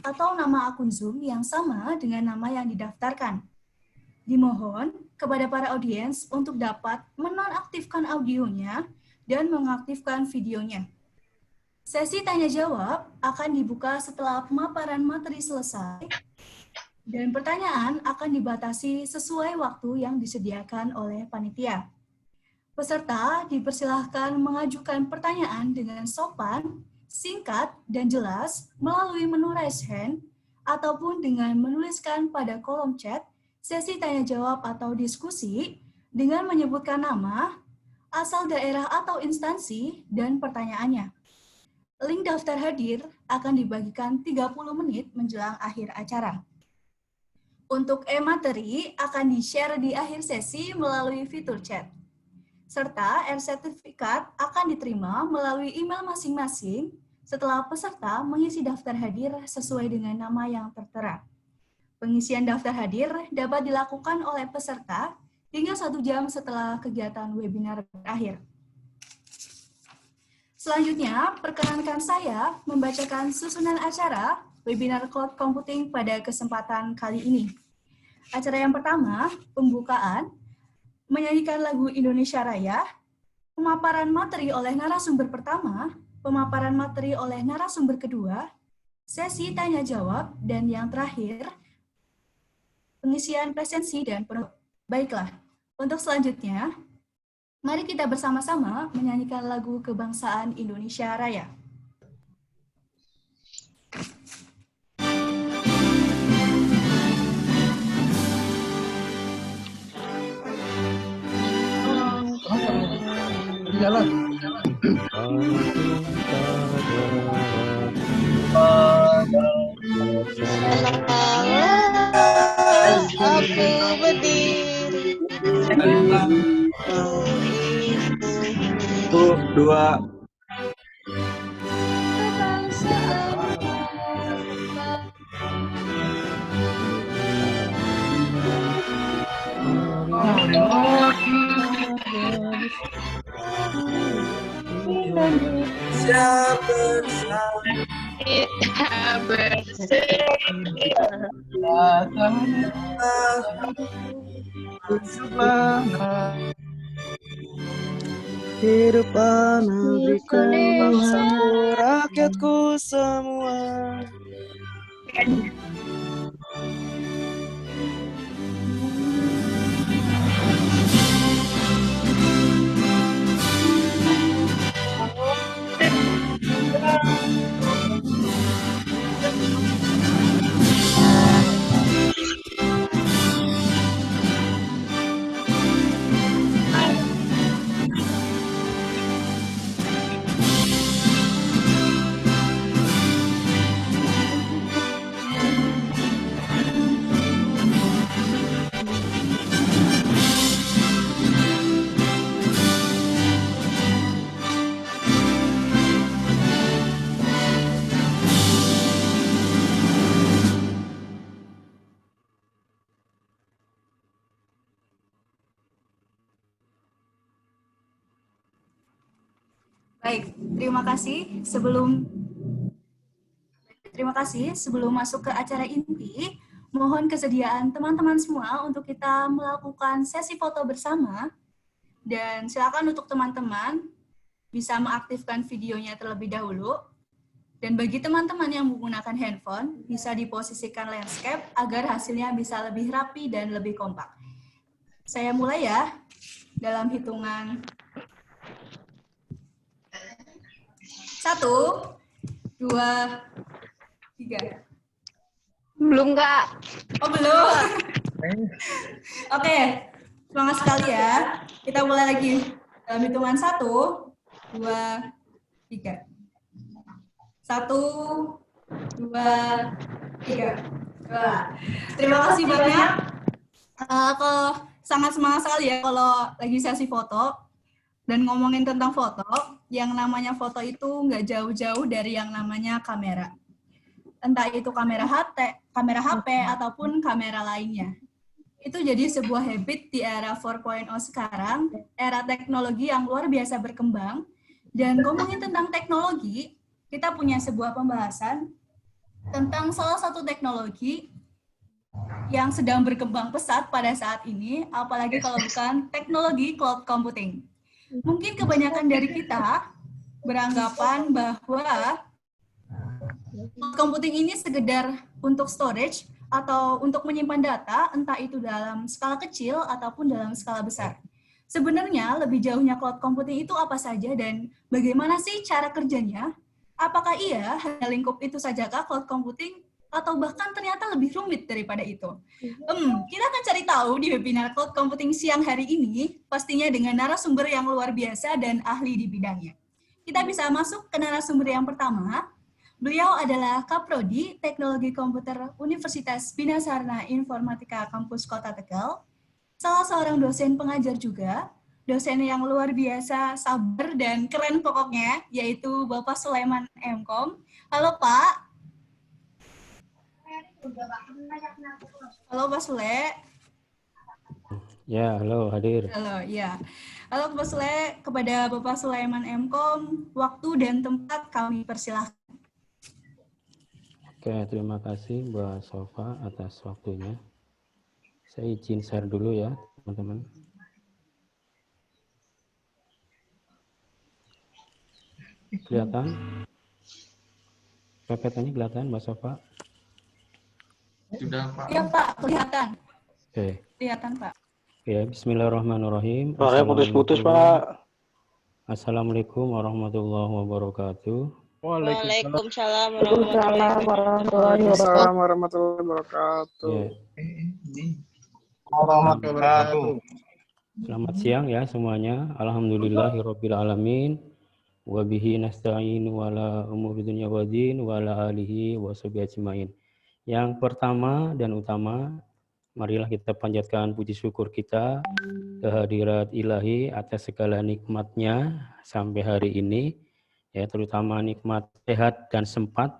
atau nama akun Zoom yang sama dengan nama yang didaftarkan. Dimohon kepada para audiens untuk dapat menonaktifkan audionya dan mengaktifkan videonya. Sesi tanya-jawab akan dibuka setelah pemaparan materi selesai dan pertanyaan akan dibatasi sesuai waktu yang disediakan oleh panitia. Peserta dipersilahkan mengajukan pertanyaan dengan sopan, singkat, dan jelas melalui menu raise hand ataupun dengan menuliskan pada kolom chat sesi tanya-jawab atau diskusi dengan menyebutkan nama, asal daerah atau instansi, dan pertanyaannya. Link daftar hadir akan dibagikan 30 menit menjelang akhir acara. Untuk e-materi akan di-share di akhir sesi melalui fitur chat. Serta e-sertifikat akan diterima melalui email masing-masing setelah peserta mengisi daftar hadir sesuai dengan nama yang tertera. Pengisian daftar hadir dapat dilakukan oleh peserta hingga 1 jam setelah kegiatan webinar berakhir. Selanjutnya, perkenankan saya membacakan susunan acara webinar Cloud Computing pada kesempatan kali ini. Acara yang pertama, pembukaan, menyanyikan lagu Indonesia Raya, pemaparan materi oleh narasumber pertama, pemaparan materi oleh narasumber kedua, sesi tanya-jawab, dan yang terakhir, pengisian presensi dan penutup. Baiklah, untuk selanjutnya, mari kita bersama-sama menyanyikan lagu Kebangsaan Indonesia Raya. Jalan. Aku berdiri. Tuh, dua. Hidup negeriku, bangsaku, rakyatku semua. Baik, terima kasih. Sebelum masuk ke acara inti, mohon kesediaan teman-teman semua untuk kita melakukan sesi foto bersama. Dan silakan untuk teman-teman bisa mengaktifkan videonya terlebih dahulu. Dan bagi teman-teman yang menggunakan handphone, bisa diposisikan landscape agar hasilnya bisa lebih rapi dan lebih kompak. Saya mulai ya, dalam hitungan 1, 2, 3. Belum, Kak. Oh, belum? Oke, semangat sekali ya. Kita mulai lagi. Dalam hitungan 1, 2, 3. 1, 2, 3. Terima kasih banyak. Kalau sangat semangat sekali ya kalau lagi sesi foto. Dan ngomongin tentang foto, yang namanya foto itu nggak jauh-jauh dari yang namanya kamera. Entah itu kamera HP ataupun kamera lainnya. Itu jadi sebuah habit di era 4.0 sekarang, era teknologi yang luar biasa berkembang. Dan ngomongin tentang teknologi, kita punya sebuah pembahasan tentang salah satu teknologi yang sedang berkembang pesat pada saat ini, apalagi kalau bukan teknologi cloud computing. Mungkin kebanyakan dari kita beranggapan bahwa cloud computing ini sekedar untuk storage atau untuk menyimpan data, entah itu dalam skala kecil ataupun dalam skala besar. Sebenarnya lebih jauhnya cloud computing itu apa saja dan bagaimana sih cara kerjanya? Apakah iya hanya lingkup itu sajakah cloud computing atau bahkan ternyata lebih rumit daripada itu? Kita akan cari tahu di webinar cloud computing siang hari ini, pastinya dengan narasumber yang luar biasa dan ahli di bidangnya. Kita bisa masuk ke narasumber yang pertama. Beliau adalah Kaprodi Teknologi Komputer Universitas Bina Sarana Informatika Kampus Kota Tegal, salah seorang dosen pengajar juga, dosen yang luar biasa, sabar dan keren pokoknya, yaitu Bapak Sulaiman M.Com. Halo Pak. Halo Pak Sule. Ya, halo, hadir. Halo, ya. Halo Pak Sule, kepada Bapak Sulaiman M.Com, waktu dan tempat kami persilahkan. Oke, terima kasih Mbak Sofa atas waktunya. Saya izin share dulu ya, teman-teman. Kelihatan? PPT-nya kelihatan, Mbak Sofa? Sudah, Pak. Iya Pak, kelihatan. Oke. Kelihatan Pak. Ya, bismillahirrahmanirrahim. Suaranya putus-putus, Pak. Assalamualaikum warahmatullahi wabarakatuh. Waalaikumsalam warahmatullahi wabarakatuh. Ya, Warahmatullahi. selamat siang ya semuanya. Alhamdulillahirabbil alamin. Wa bihi nasta'in wa la umuri dunya waddin wa la alihi wa sahbihi ajmain. Yang pertama dan utama, marilah kita panjatkan puji syukur kita kehadirat ilahi atas segala nikmatnya sampai hari ini, ya terutama nikmat sehat dan sempat,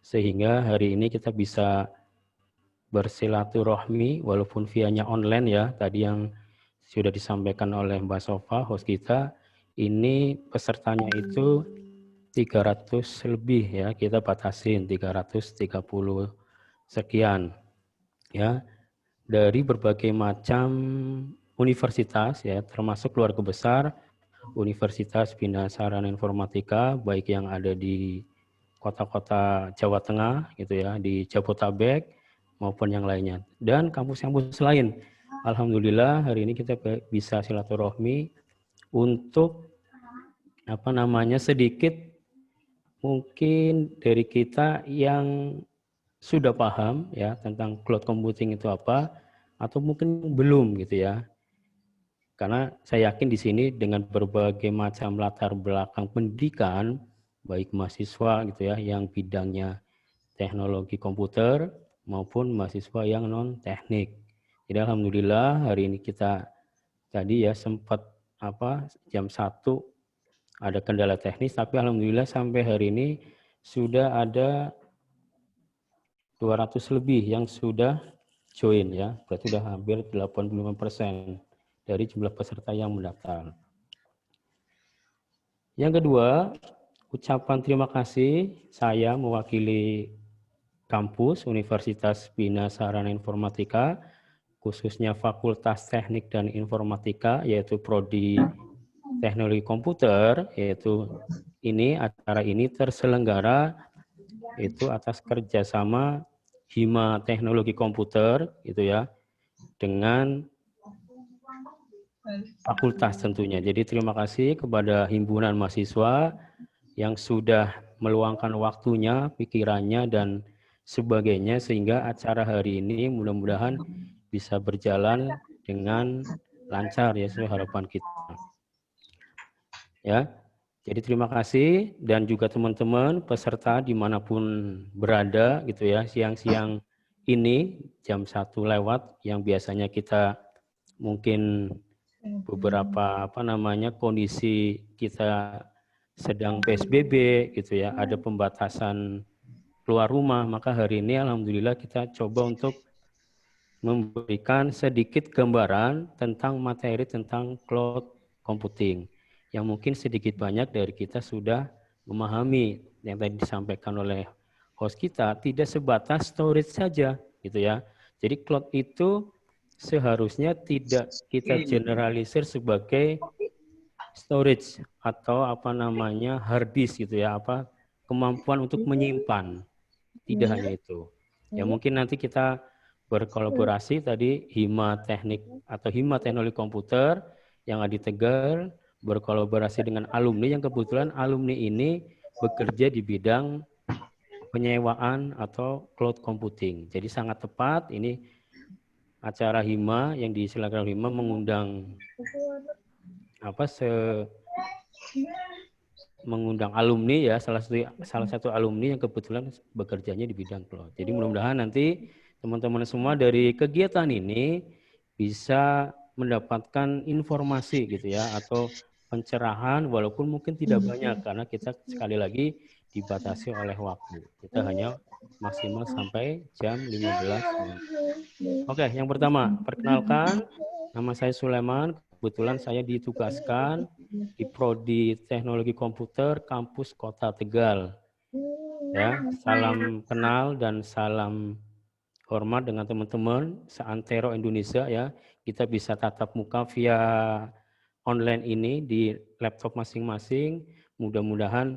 sehingga hari ini kita bisa bersilaturahmi walaupun vianya online ya, tadi yang sudah disampaikan oleh Mbak Sofa, host kita, ini pesertanya itu 300 lebih ya, kita batasin 330 sekian ya, dari berbagai macam universitas ya, termasuk keluarga besar Universitas Bina Sarana Informatika, baik yang ada di kota-kota Jawa Tengah gitu ya, di Jabodetabek maupun yang lainnya, dan kampus-kampus lain. Alhamdulillah hari ini kita bisa silaturahmi untuk sedikit mungkin dari kita yang sudah paham ya tentang cloud computing itu apa, atau mungkin belum gitu ya. Karena saya yakin di sini dengan berbagai macam latar belakang pendidikan, baik mahasiswa gitu ya yang bidangnya teknologi komputer maupun mahasiswa yang non teknik. Jadi alhamdulillah hari ini kita tadi ya sempat jam 1 ada kendala teknis, tapi alhamdulillah sampai hari ini sudah ada 200 lebih yang sudah join ya, berarti sudah hampir 85% dari jumlah peserta yang mendaftar. Yang kedua, ucapan terima kasih saya mewakili kampus Universitas Bina Sarana Informatika, khususnya Fakultas Teknik dan Informatika, yaitu Prodi Teknologi Komputer, yaitu acara ini terselenggara itu atas kerjasama Hima Teknologi Komputer itu ya, dengan fakultas tentunya. Jadi terima kasih kepada himpunan mahasiswa yang sudah meluangkan waktunya, pikirannya, dan sebagainya, sehingga acara hari ini mudah-mudahan bisa berjalan dengan lancar ya sesuai harapan kita. Ya, jadi terima kasih, dan juga teman-teman peserta dimanapun berada gitu ya, siang-siang ini jam 1 lewat yang biasanya kita mungkin beberapa kondisi kita sedang PSBB gitu ya, ada pembatasan keluar rumah, maka hari ini alhamdulillah kita coba untuk memberikan sedikit gambaran tentang materi tentang cloud computing yang mungkin sedikit banyak dari kita sudah memahami yang tadi disampaikan oleh host kita tidak sebatas storage saja, gitu ya. Jadi cloud itu seharusnya tidak kita generalisir sebagai storage atau apa namanya hard disk gitu ya, apa kemampuan untuk menyimpan. Tidak hanya itu. Ya mungkin nanti kita berkolaborasi tadi Hima Teknik atau Hima Teknologi Komputer yang ada di Tegal berkolaborasi dengan alumni yang kebetulan alumni ini bekerja di bidang penyewaan atau cloud computing. Jadi sangat tepat ini acara Hima yang diselenggarakan Hima mengundang mengundang alumni ya, salah satu alumni yang kebetulan bekerjanya di bidang cloud. Jadi mudah-mudahan nanti teman-teman semua dari kegiatan ini bisa mendapatkan informasi gitu ya, atau pencerahan walaupun mungkin tidak banyak karena kita sekali lagi dibatasi oleh waktu. Kita hanya maksimal sampai jam 15. Oke, yang pertama, perkenalkan, nama saya Sulaiman. Kebetulan saya ditugaskan di Prodi Teknologi Komputer Kampus Kota Tegal. Ya, salam kenal dan salam hormat dengan teman-teman seantero Indonesia ya. Kita bisa tatap muka via online ini di laptop masing-masing. Mudah-mudahan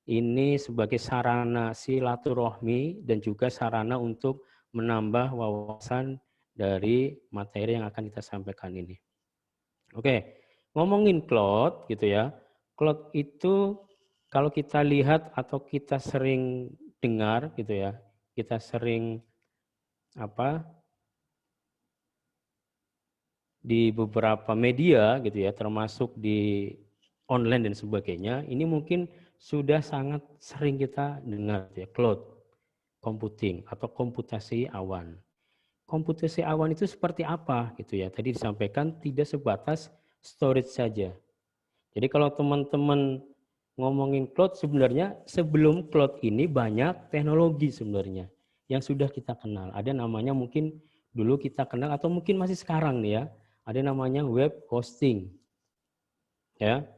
ini sebagai sarana silaturahmi dan juga sarana untuk menambah wawasan dari materi yang akan kita sampaikan ini. Oke, ngomongin cloud gitu ya. Cloud itu kalau kita lihat atau kita sering dengar gitu ya, kita sering di beberapa media gitu ya, termasuk di online dan sebagainya, ini mungkin sudah sangat sering kita dengar ya, cloud computing atau komputasi awan. Komputasi awan itu seperti apa gitu ya? Tadi disampaikan tidak sebatas storage saja. Jadi kalau teman-teman ngomongin cloud sebenarnya sebelum cloud ini banyak teknologi sebenarnya yang sudah kita kenal. Ada namanya mungkin dulu kita kenal atau mungkin masih sekarang nih ya. Ada namanya web hosting. Ya.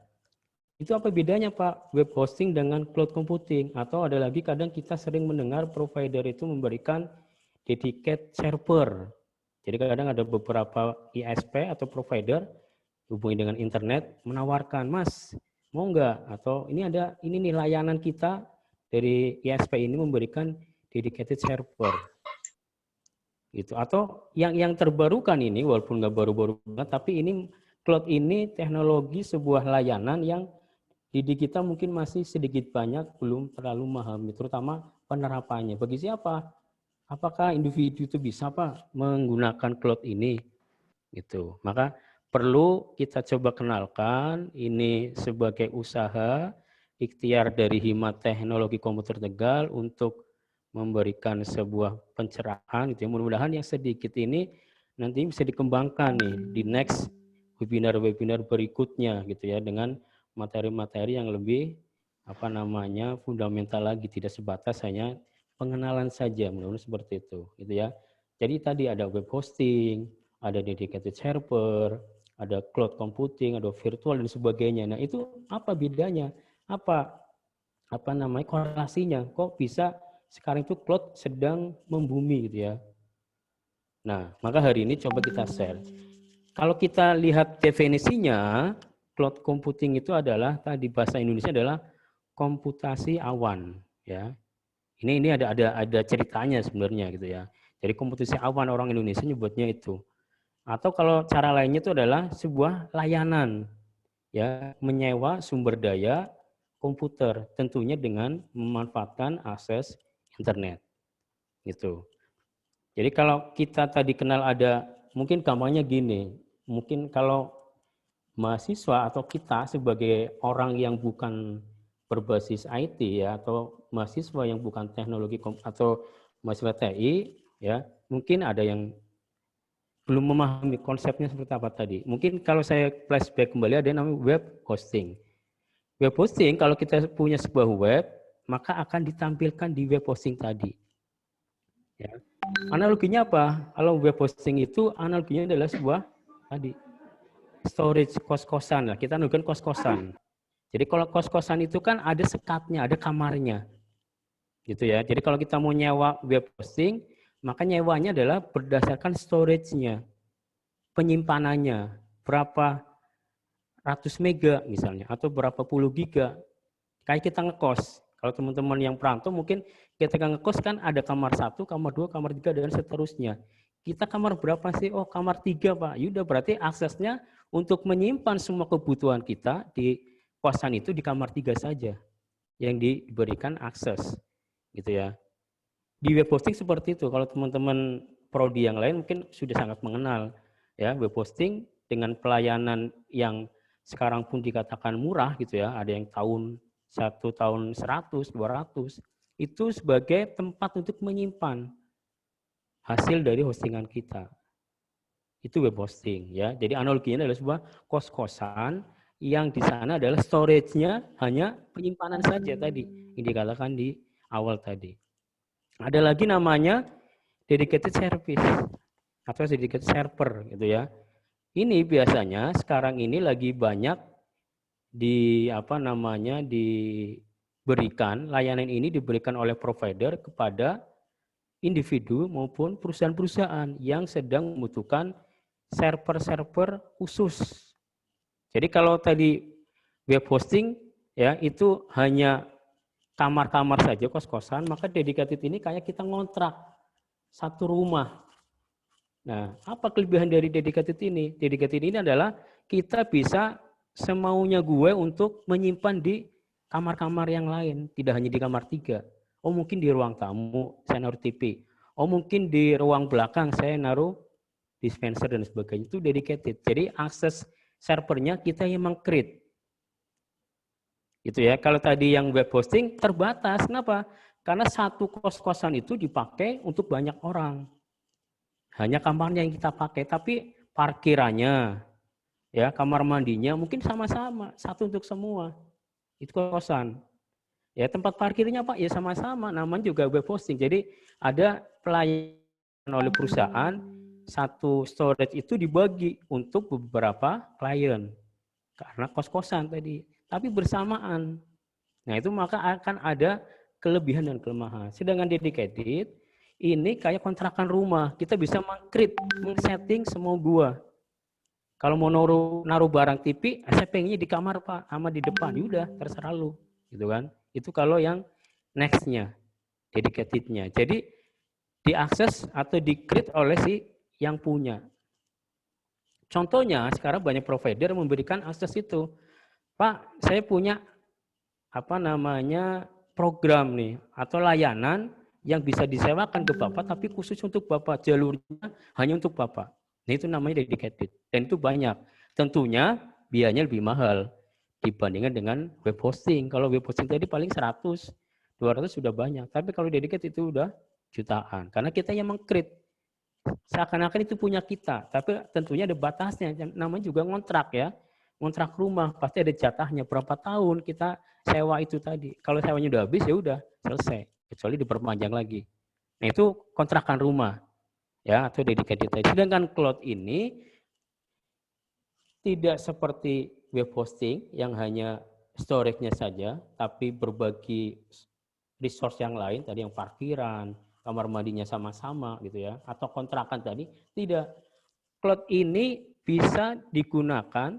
Itu apa bedanya Pak? Web hosting dengan cloud computing? Atau ada lagi kadang kita sering mendengar provider itu memberikan dedicated server. Jadi kadang ada beberapa ISP atau provider hubungi dengan internet menawarkan, Mas, mau nggak? Atau ini nih layanan kita dari ISP ini memberikan dedicated server. Gitu. Atau yang terbarukan ini walaupun nggak baru-baru banget, tapi ini cloud ini teknologi sebuah layanan yang di kita mungkin masih sedikit banyak belum terlalu memahami, terutama penerapannya. Bagi siapa? Apakah individu itu bisa Pak menggunakan cloud ini? Gitu. Maka perlu kita coba kenalkan ini sebagai usaha ikhtiar dari Hima Teknologi Komputer Tegal untuk memberikan sebuah pencerahan gitu ya. Mudah-mudahan yang sedikit ini nanti bisa dikembangkan nih di next webinar-webinar berikutnya gitu ya, dengan materi-materi yang lebih fundamental lagi, tidak sebatas hanya pengenalan saja, mudah-mudahan seperti itu, gitu ya. Jadi tadi ada web hosting, ada dedicated server, ada cloud computing, ada virtual dan sebagainya. Nah itu apa bedanya? Apa korelasinya? Kok bisa sekarang itu cloud sedang membumi, gitu ya? Nah maka hari ini coba kita share. Kalau kita lihat definisinya, cloud computing itu adalah tadi bahasa Indonesia adalah komputasi awan, ya. Ini ada ceritanya sebenarnya gitu ya. Jadi komputasi awan orang Indonesia nyebutnya itu. Atau kalau cara lainnya itu adalah sebuah layanan ya, menyewa sumber daya komputer tentunya dengan memanfaatkan akses internet. Gitu. Jadi kalau kita tadi kenal ada, mungkin gampangnya gini, mungkin kalau mahasiswa atau kita sebagai orang yang bukan berbasis IT ya, atau mahasiswa yang bukan teknologi atau mahasiswa TI ya, mungkin ada yang belum memahami konsepnya seperti apa tadi. Mungkin kalau saya flashback kembali ada yang namanya web hosting. Web hosting kalau kita punya sebuah web, maka akan ditampilkan di web hosting tadi. Ya. Analoginya apa? Kalau web hosting itu analoginya adalah sebuah tadi storage kos-kosan. Kita analogikan kos-kosan. Jadi kalau kos-kosan itu kan ada sekatnya, ada kamarnya. Gitu ya. Jadi kalau kita mau nyewa web hosting, maka nyewanya adalah berdasarkan storage-nya, penyimpanannya, berapa ratus mega misalnya, atau berapa puluh giga. Kayak kita ngekos. Kalau teman-teman yang perantau mungkin kita ngekos kan ada kamar 1, kamar 2, kamar 3, dan seterusnya. Kita kamar berapa sih? Oh, kamar 3, Pak. Yaudah, berarti aksesnya untuk menyimpan semua kebutuhan kita di kosan itu di kamar 3 saja yang diberikan akses. Gitu ya. Di web hosting seperti itu. Kalau teman-teman prodi yang lain mungkin sudah sangat mengenal ya web hosting dengan pelayanan yang sekarang pun dikatakan murah gitu ya. Ada yang tahun 100, 200 itu sebagai tempat untuk menyimpan hasil dari hostingan kita. Itu web hosting ya. Jadi analoginya adalah sebuah kos-kosan yang di sana adalah storage-nya hanya penyimpanan saja tadi yang dikatakan di awal tadi. Ada lagi namanya dedicated service atau dedicated server gitu ya. Ini biasanya sekarang ini lagi banyak diberikan, layanan ini diberikan oleh provider kepada individu maupun perusahaan-perusahaan yang sedang membutuhkan server-server khusus. Jadi kalau tadi web hosting ya itu hanya kamar-kamar saja, kos-kosan, maka dedicated ini kayak kita ngontrak satu rumah. Nah, apa kelebihan dari dedicated ini? Dedicated ini adalah kita bisa semaunya gue untuk menyimpan di kamar-kamar yang lain, tidak hanya di kamar 3. Oh, mungkin di ruang tamu saya naruh TV. Oh, mungkin di ruang belakang saya naruh dispenser dan sebagainya. Itu dedicated. Jadi akses servernya kita yang meng-create. Gitu ya. Kalau tadi yang web hosting terbatas, kenapa? Karena satu kos-kosan itu dipakai untuk banyak orang. Hanya kamarnya yang kita pakai, tapi parkirannya, ya kamar mandinya mungkin sama-sama, satu untuk semua. Itu kosan. Ya tempat parkirnya Pak, ya sama-sama, namanya juga web hosting. Jadi ada pelayanan oleh perusahaan, satu storage itu dibagi untuk beberapa klien. Karena kos-kosan tadi. Tapi bersamaan. Nah itu maka akan ada kelebihan dan kelemahan. Sedangkan dedicated, ini kayak kontrakan rumah. Kita bisa meng-create, men-setting semua gua. Kalau mau naruh barang TV, saya pengennya di kamar Pak, sama di depan. Yaudah, terserah lu. Gitu kan. Itu kalau yang next-nya, dedicated-nya. Jadi diakses atau di-create oleh si yang punya. Contohnya sekarang banyak provider memberikan akses itu. Pak, saya punya program nih atau layanan yang bisa disewakan ke Bapak tapi khusus untuk Bapak, jalurnya hanya untuk Bapak. Nah, itu namanya dedicated dan itu banyak. Tentunya biayanya lebih mahal dibandingkan dengan web hosting. Kalau web hosting tadi paling 100, 200 sudah banyak. Tapi kalau dedicated itu udah jutaan karena kita yang meng-create. Seakan-akan itu punya kita, tapi tentunya ada batasnya. Namanya juga ngontrak ya. Ngontrak rumah pasti ada jatahnya berapa tahun kita sewa itu tadi. Kalau sewanya udah habis ya udah selesai, kecuali diperpanjang lagi. Nah itu kontrakan rumah ya atau dedicated tadi. Sedangkan cloud ini tidak seperti web hosting yang hanya storage-nya saja, tapi berbagi resource yang lain tadi yang parkiran, kamar mandinya sama-sama gitu ya, atau kontrakan tadi tidak. Cloud ini bisa digunakan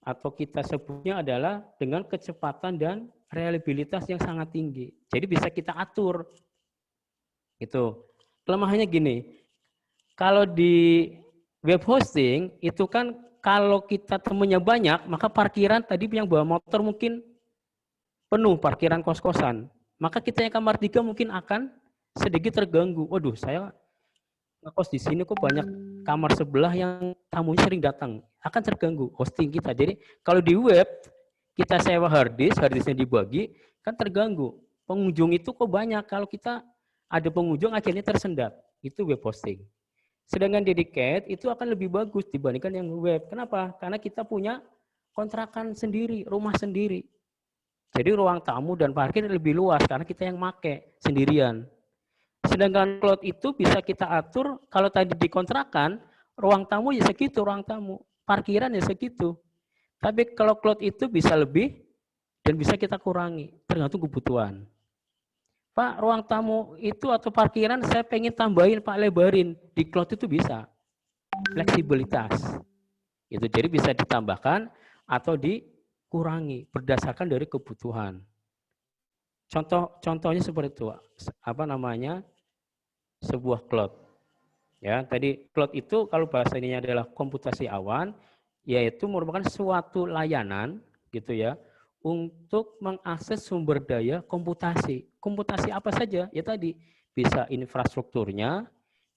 atau kita sebutnya adalah dengan kecepatan dan reliabilitas yang sangat tinggi. Jadi bisa kita atur. Itu. Kelemahannya gini. Kalau di web hosting itu kan kalau kita temunya banyak, maka parkiran tadi yang bawa motor mungkin penuh parkiran kos-kosan. Maka kita yang kamar 3 mungkin akan sedikit terganggu. Waduh, saya ngekos di sini kok banyak kamar sebelah yang tamunya sering datang, akan terganggu hosting kita. Jadi kalau di web kita sewa harddisknya dibagi, kan terganggu. Pengunjung itu kok banyak, kalau kita ada pengunjung akhirnya tersendat. Itu web hosting. Sedangkan dedicated itu akan lebih bagus dibandingkan yang web. Kenapa? Karena kita punya kontrakan sendiri, rumah sendiri. Jadi ruang tamu dan parkir lebih luas karena kita yang make sendirian. Sedangkan cloud itu bisa kita atur, kalau tadi dikontrakan, ruang tamu ya segitu, ruang tamu. Parkiran ya segitu. Tapi kalau cloud itu bisa lebih dan bisa kita kurangi, tergantung kebutuhan. Pak, ruang tamu itu atau parkiran saya pengen tambahin, Pak, lebarin. Di cloud itu bisa. Fleksibilitas. Itu jadi bisa ditambahkan atau dikurangi berdasarkan dari kebutuhan. Contohnya seperti itu, apa namanya, sebuah cloud. Ya, tadi cloud itu kalau bahasa ininya adalah komputasi awan, yaitu merupakan suatu layanan, gitu ya, untuk mengakses sumber daya komputasi. Komputasi apa saja? Ya tadi bisa infrastrukturnya,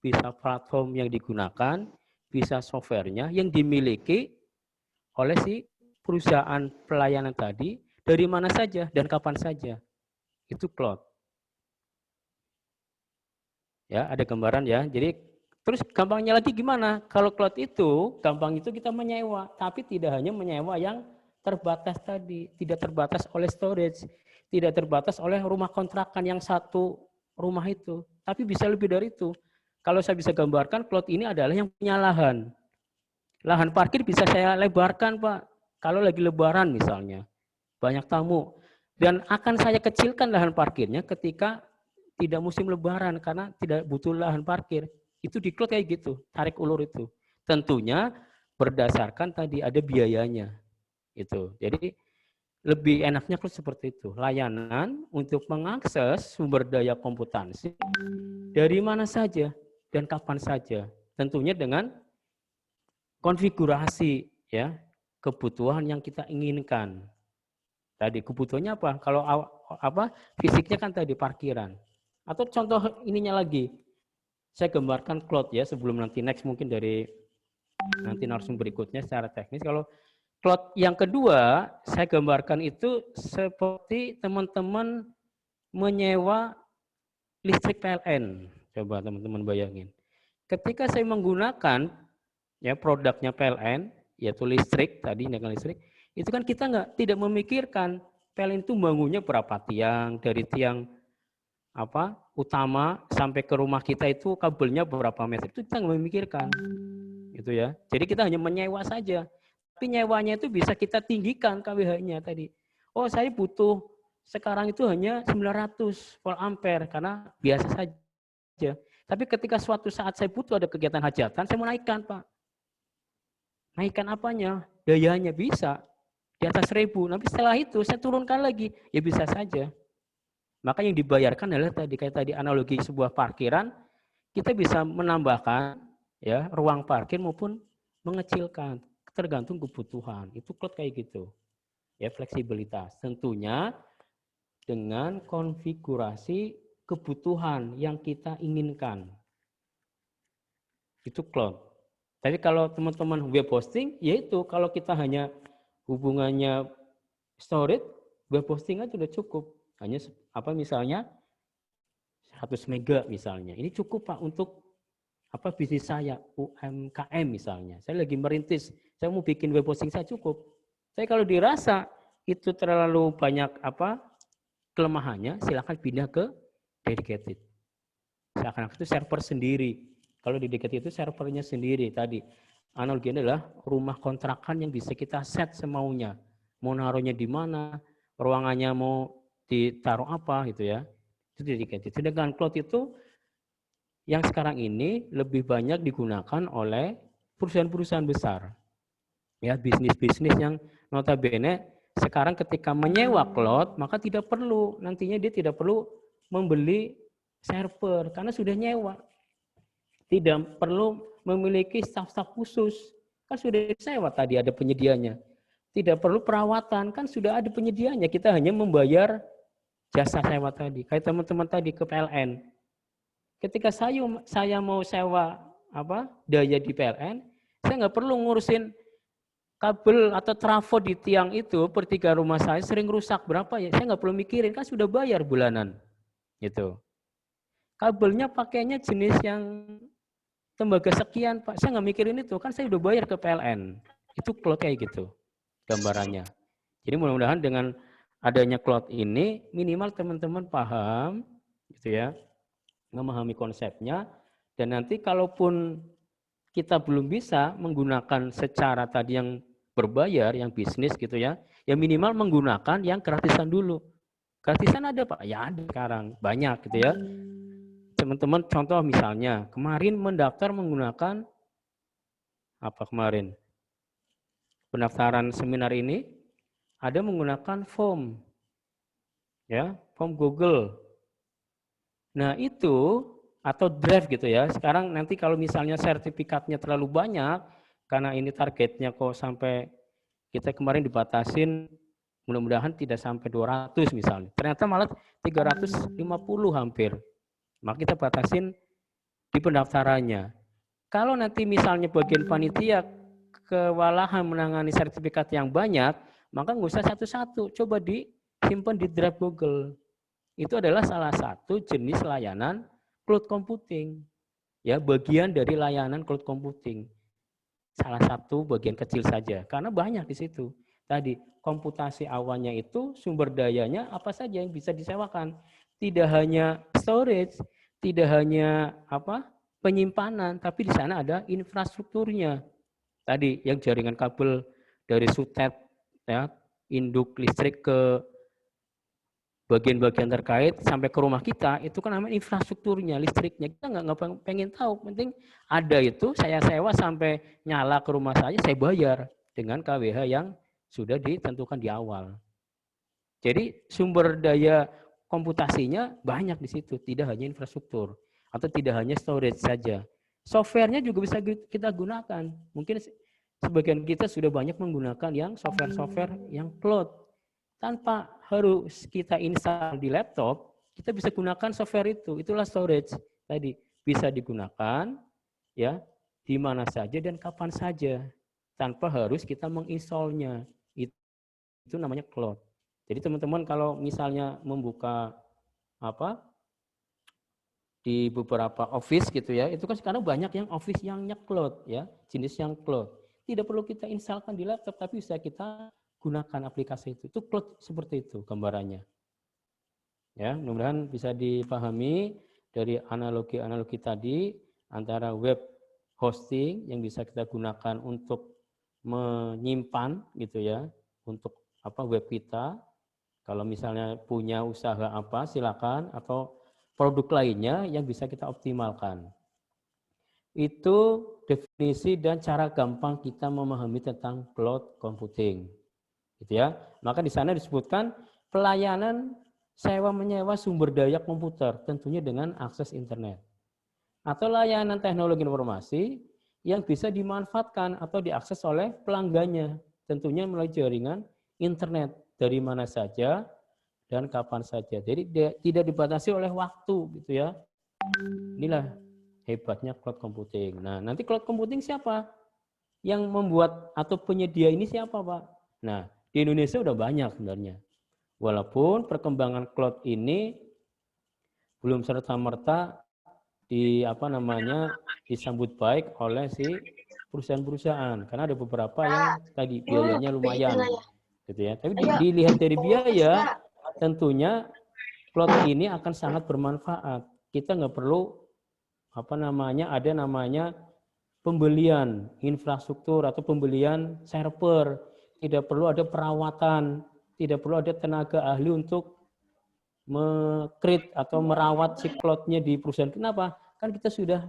bisa platform yang digunakan, bisa softwarenya yang dimiliki oleh si perusahaan pelayanan tadi dari mana saja dan kapan saja. Itu cloud. Ya, ada gambaran ya. Jadi terus gampangnya lagi gimana? Kalau cloud itu gampang itu kita menyewa, tapi tidak hanya menyewa yang terbatas tadi, tidak terbatas oleh storage, tidak terbatas oleh rumah kontrakan yang satu rumah itu, tapi bisa lebih dari itu. Kalau saya bisa gambarkan, cloud ini adalah yang punya lahan. Lahan parkir bisa saya lebarkan, Pak. Kalau lagi lebaran misalnya, banyak tamu. Dan akan saya kecilkan lahan parkirnya ketika tidak musim lebaran karena tidak butuh lahan parkir. Itu di cloud kayak gitu, tarik ulur itu. Tentunya berdasarkan tadi ada biayanya. Itu. Jadi lebih enaknya cloud seperti itu. Layanan untuk mengakses sumber daya komputasi dari mana saja dan kapan saja. Tentunya dengan konfigurasi ya, kebutuhan yang kita inginkan. Tadi kebutuhannya apa? Kalau fisiknya kan tadi parkiran. Atau contoh ininya lagi, saya gambarkan cloud ya sebelum nanti next mungkin dari nanti narasumber berikutnya secara teknis. Kalau cloud yang kedua saya gambarkan itu seperti teman-teman menyewa listrik PLN. Coba teman-teman bayangin. Ketika saya menggunakan ya produknya PLN yaitu listrik tadi dengan listrik, itu kan kita tidak memikirkan PLN itu bangunnya berapa tiang, dari tiang utama sampai ke rumah kita itu kabelnya berapa meter, itu kita nggak memikirkan. Gitu ya. Jadi kita hanya menyewa saja. Tapi nyewanya itu bisa kita tinggikan KWH-nya tadi. Oh, saya butuh sekarang itu hanya 900 volt ampere karena biasa saja. Tapi ketika suatu saat saya butuh ada kegiatan hajatan, saya mau naikkan, Pak. Naikkan apanya? Dayanya bisa. Di atas 1000. Tapi setelah itu saya turunkan lagi. Ya bisa saja. Maka yang dibayarkan adalah kayak tadi analogi sebuah parkiran, kita bisa menambahkan ya ruang parkir maupun mengecilkan tergantung kebutuhan. Itu cloud kayak gitu. Ya, fleksibilitas. Tentunya dengan konfigurasi kebutuhan yang kita inginkan. Itu cloud. Tapi kalau teman-teman web hosting, yaitu kalau kita hanya hubungannya storage, web hosting aja sudah cukup. Hanya misalnya 100 mega misalnya. Ini cukup, Pak, untuk bisnis saya, UMKM misalnya. Saya lagi merintis, saya mau bikin web hosting saya cukup. Tapi kalau dirasa itu terlalu banyak kelemahannya, silakan pindah ke dedicated. Silakan itu server sendiri. Kalau dedicated itu servernya sendiri tadi. Analoginya adalah rumah kontrakan yang bisa kita set semaunya. Mau naruhnya di mana, ruangannya mau ditaruh apa gitu ya. Itu dedicated. Sedangkan cloud itu yang sekarang ini lebih banyak digunakan oleh perusahaan-perusahaan besar. Ya, bisnis-bisnis yang notabene sekarang ketika menyewa cloud, maka nantinya dia tidak perlu membeli server karena sudah nyewa. Tidak perlu memiliki staf-staf khusus, kan sudah disewa tadi ada penyedianya. Tidak perlu perawatan, kan sudah ada penyedianya. Kita hanya membayar jasa sewa tadi. Kayak teman-teman tadi ke PLN. Ketika saya mau sewa daya di PLN, saya nggak perlu ngurusin kabel atau trafo di tiang itu per 3 rumah saya sering rusak berapa ya. Saya nggak perlu mikirin, kan sudah bayar bulanan. Gitu. Kabelnya pakainya jenis yang tembaga sekian, Pak. Saya nggak mikirin itu, kan saya udah bayar ke PLN. Itu cloud kayak gitu gambarannya. Jadi mudah-mudahan dengan adanya cloud ini minimal teman-teman paham gitu ya, memahami konsepnya, dan nanti kalaupun kita belum bisa menggunakan secara tadi yang berbayar, yang bisnis gitu ya, ya minimal menggunakan yang gratisan dulu. Gratisan ada Pak? Ya ada sekarang, banyak gitu ya. Teman-teman contoh misalnya, kemarin mendaftar menggunakan apa kemarin? Pendaftaran seminar ini ada menggunakan form, ya, form Google. Nah itu atau drive gitu ya. Sekarang nanti kalau misalnya sertifikatnya terlalu banyak, karena ini targetnya kok sampai kita kemarin dibatasin, mudah-mudahan tidak sampai 200 misalnya. Ternyata malah 350 hampir. Maka kita batasin di pendaftarannya. Kalau nanti misalnya bagian panitia kewalahan menangani sertifikat yang banyak, maka nggak usah satu-satu. Coba disimpan di drive Google. Itu adalah salah satu jenis layanan cloud computing. Ya, bagian dari layanan cloud computing. Salah satu bagian kecil saja, karena banyak di situ. Tadi komputasi awannya itu sumber dayanya apa saja yang bisa disewakan. Tidak hanya storage, tidak hanya penyimpanan, tapi di sana ada infrastrukturnya. Tadi yang jaringan kabel dari sutet, ya, induk listrik ke bagian-bagian terkait sampai ke rumah kita, itu kan namanya infrastrukturnya, listriknya. Kita nggak pengen tahu, penting ada itu, saya sewa sampai nyala ke rumah saya bayar dengan KWH yang sudah ditentukan di awal. Jadi sumber daya komputasinya banyak di situ, tidak hanya infrastruktur atau tidak hanya storage saja. Softwarenya juga bisa kita gunakan. Mungkin sebagian kita sudah banyak menggunakan yang software-software yang cloud. Tanpa harus kita install di laptop, kita bisa gunakan software itu. Itulah storage tadi, bisa digunakan ya di mana saja dan kapan saja tanpa harus kita menginstallnya. Itu namanya cloud. Jadi teman-teman kalau misalnya membuka di beberapa office gitu ya, itu kan sekarang banyak yang office yang cloud ya, jenis yang cloud. Tidak perlu kita instalkan di laptop, tapi bisa kita gunakan aplikasi itu. Itu cloud seperti itu gambarannya. Ya, mudah-mudahan bisa dipahami dari analogi-analogi tadi antara web hosting yang bisa kita gunakan untuk menyimpan gitu ya, untuk web kita. Kalau misalnya punya usaha silakan, atau produk lainnya yang bisa kita optimalkan. Itu definisi dan cara gampang kita memahami tentang cloud computing. Gitu ya. Maka di sana disebutkan pelayanan sewa menyewa sumber daya komputer, tentunya dengan akses internet. Atau layanan teknologi informasi yang bisa dimanfaatkan atau diakses oleh pelanggannya, tentunya melalui jaringan internet dari mana saja dan kapan saja. Jadi tidak dibatasi oleh waktu gitu ya. Inilah hebatnya cloud computing. Nah, nanti cloud computing siapa? Yang membuat atau penyedia ini siapa, Pak? Nah, di Indonesia udah banyak sebenarnya. Walaupun perkembangan cloud ini belum serta-merta disambut baik oleh si perusahaan-perusahaan, karena ada beberapa yang tadi biayanya lumayan gitu ya. Tapi dilihat dari biaya, tentunya cloud ini akan sangat bermanfaat. Kita nggak perlu ada namanya pembelian infrastruktur atau pembelian server, tidak perlu ada perawatan, tidak perlu ada tenaga ahli untuk meng-create atau merawat si cloud-nya di perusahaan. Kenapa? Kan kita sudah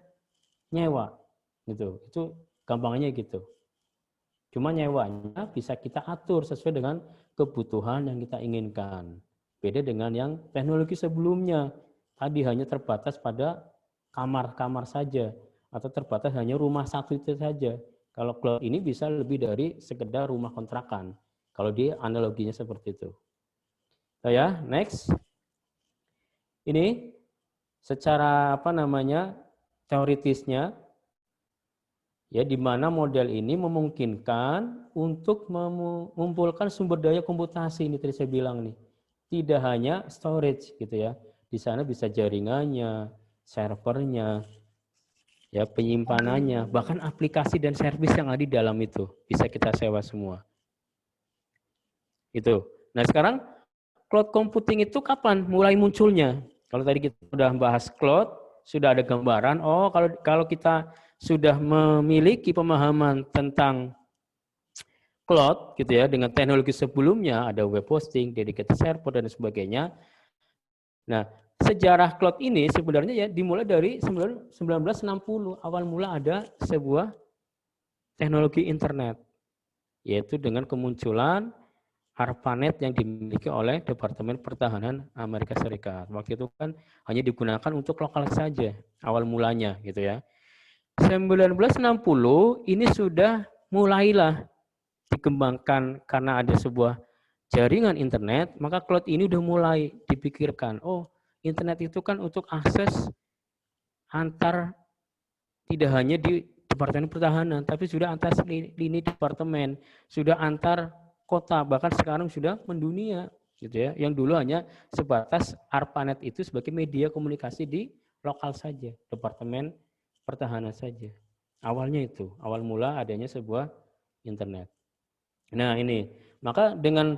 nyewa gitu. Itu gampangnya gitu. Cuma nyewanya bisa kita atur sesuai dengan kebutuhan yang kita inginkan. Beda dengan yang teknologi sebelumnya. Tadi hanya terbatas pada kamar-kamar saja atau terbatas hanya rumah satu itu saja. Kalau cloud ini bisa lebih dari sekedar rumah kontrakan. Kalau dia analoginya seperti itu. Ya, next. Ini secara teoritisnya ya, di mana model ini memungkinkan untuk mengumpulkan sumber daya komputasi, ini tadi saya bilang nih. Tidak hanya storage gitu ya. Di sana bisa jaringannya, servernya, ya penyimpanannya, bahkan aplikasi dan servis yang ada di dalam itu bisa kita sewa semua. Itu. Nah, sekarang cloud computing itu kapan mulai munculnya? Kalau tadi kita sudah bahas cloud, sudah ada gambaran. Oh, kalau kita sudah memiliki pemahaman tentang cloud gitu ya, dengan teknologi sebelumnya ada web hosting, dedicated server dan sebagainya. Nah, sejarah cloud ini sebenarnya ya dimulai dari 1960. Awal mula ada sebuah teknologi internet, yaitu dengan kemunculan ARPANET yang dimiliki oleh Departemen Pertahanan Amerika Serikat. Waktu itu kan hanya digunakan untuk lokal saja awal mulanya gitu ya. 1960 ini sudah mulailah dikembangkan karena ada sebuah jaringan internet, maka cloud ini udah mulai dipikirkan. Oh, internet itu kan untuk akses antar tidak hanya di Departemen Pertahanan, tapi sudah antar lini departemen, sudah antar kota, bahkan sekarang sudah mendunia, gitu ya. Yang dulu hanya sebatas ARPANET itu sebagai media komunikasi di lokal saja, Departemen Pertahanan saja. Awalnya itu, awal mula adanya sebuah internet. Nah ini, maka dengan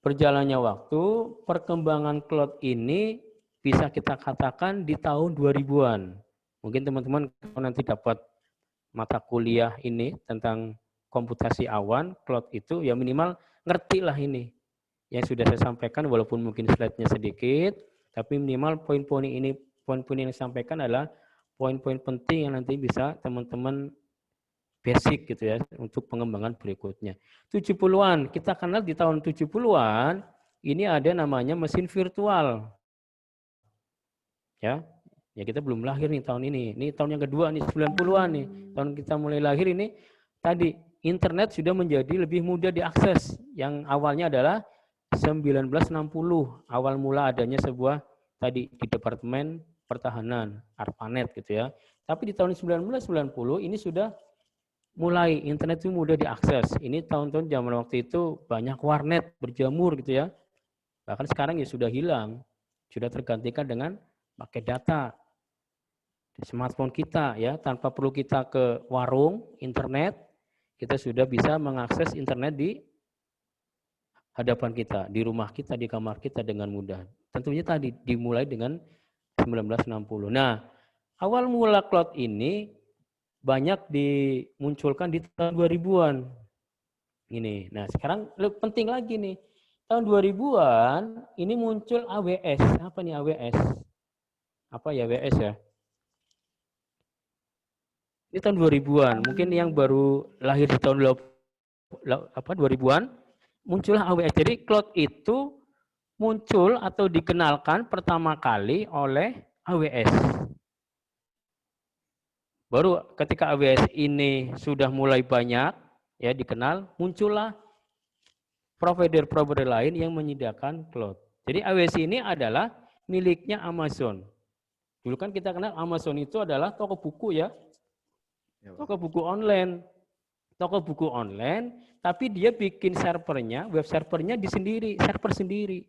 berjalannya waktu, perkembangan cloud ini bisa kita katakan di tahun 2000-an. Mungkin teman-teman nanti dapat mata kuliah ini tentang komputasi awan, cloud itu ya minimal ngerti lah ini. Yang sudah saya sampaikan walaupun mungkin slide-nya sedikit, tapi minimal poin-poin ini, poin-poin yang disampaikan adalah poin-poin penting yang nanti bisa teman-teman basic gitu ya untuk pengembangan berikutnya. 70-an, kita kenal di tahun 70-an ini ada namanya mesin virtual. Ya, ya kita belum lahir nih tahun ini. Ini tahun yang kedua nih 90-an nih. Tahun kita mulai lahir ini tadi internet sudah menjadi lebih mudah diakses. Yang awalnya adalah 1960 awal mula adanya sebuah tadi di Departemen Pertahanan ARPANET gitu ya. Tapi di tahun 1990 ini sudah mulai internet itu mudah diakses. Ini tahun-tahun zaman waktu itu banyak warnet berjamur gitu ya. Bahkan sekarang ya sudah hilang. Sudah tergantikan dengan pakai data di smartphone kita ya, tanpa perlu kita ke warung internet, kita sudah bisa mengakses internet di hadapan kita, di rumah kita, di kamar kita dengan mudah. Tentunya tadi dimulai dengan 1960. Nah, awal mula cloud ini banyak dimunculkan di tahun 2000-an. Ini. Nah, sekarang lebih penting lagi nih. Tahun 2000-an ini muncul AWS. Apa nih AWS? Apa ya AWS ya? Ini tahun 2000-an. Mungkin yang baru lahir di tahun 2000-an muncullah AWS. Jadi cloud itu muncul atau dikenalkan pertama kali oleh AWS. Baru ketika AWS ini sudah mulai banyak ya dikenal, muncullah provider-provider lain yang menyediakan cloud. Jadi AWS ini adalah miliknya Amazon. Dulu kan kita kenal Amazon itu adalah toko buku ya. Toko buku online. Toko buku online, tapi dia bikin servernya, web servernya di sendiri, server sendiri.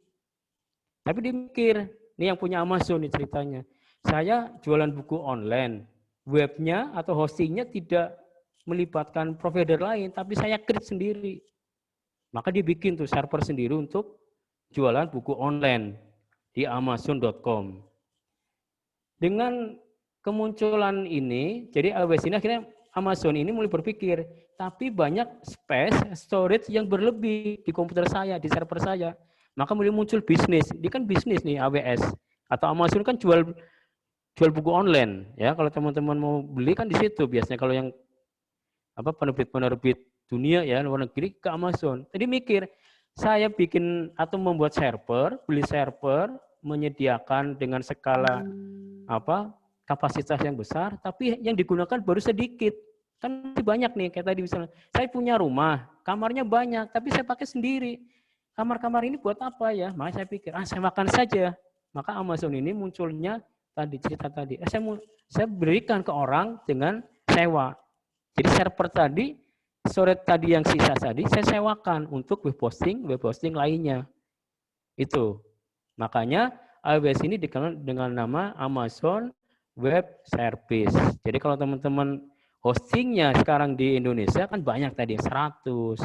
Tapi dia mikir, ini yang punya Amazon nih ceritanya. Saya jualan buku online, webnya atau hostingnya tidak melibatkan provider lain, tapi saya create sendiri. Maka dia bikin tuh server sendiri untuk jualan buku online di Amazon.com. Dengan kemunculan ini, jadi AWS ini akhirnya Amazon ini mulai berpikir, tapi banyak space, storage yang berlebih di komputer saya, di server saya. Maka mulai muncul bisnis. Ini kan bisnis nih AWS. Atau Amazon kan jual buku online. Ya, kalau teman-teman mau beli kan di situ. Biasanya kalau yang penerbit-penerbit dunia ya, luar negeri ke Amazon. Jadi mikir, saya bikin atau membuat server, beli server, menyediakan dengan skala kapasitas yang besar, tapi yang digunakan baru sedikit. Kan banyak nih, kayak tadi misalnya, saya punya rumah, kamarnya banyak, tapi saya pakai sendiri. Kamar-kamar ini buat apa ya? Maka saya pikir, saya makan saja. Maka Amazon ini munculnya tadi, cerita tadi. Saya berikan ke orang dengan sewa. Jadi server tadi, storage tadi yang sisa tadi, saya sewakan untuk web hosting lainnya. Itu. Makanya AWS ini dikenal dengan nama Amazon Web Service. Jadi kalau teman-teman hostingnya sekarang di Indonesia kan banyak tadi 100,